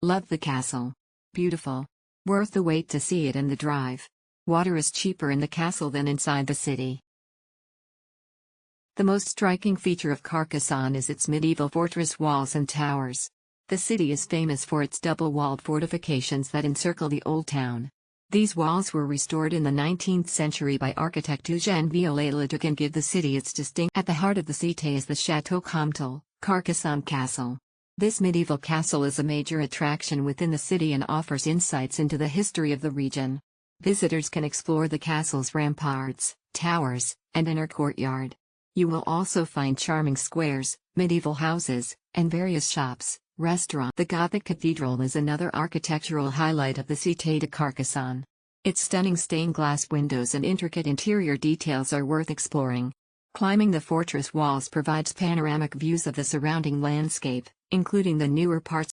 Love the castle. Beautiful. Worth the wait to see it and the drive. Water is cheaper in the castle than inside the city. The most striking feature of Carcassonne is its medieval fortress walls and towers. The city is famous for its double-walled fortifications that encircle the old town. These walls were restored in the 19th century by architect Eugène Viollet-le-Duc and give the city its distinct. At the heart of the cité is the Château Comtal, Carcassonne Castle. This medieval castle is a major attraction within the city and offers insights into the history of the region. Visitors can explore the castle's ramparts, towers, and inner courtyard. You will also find charming squares, medieval houses, and various shops, restaurants. The Gothic cathedral is another architectural highlight of the Cité de Carcassonne. Its stunning stained glass windows and intricate interior details are worth exploring. Climbing the fortress walls provides panoramic views of the surrounding landscape, including the newer parts.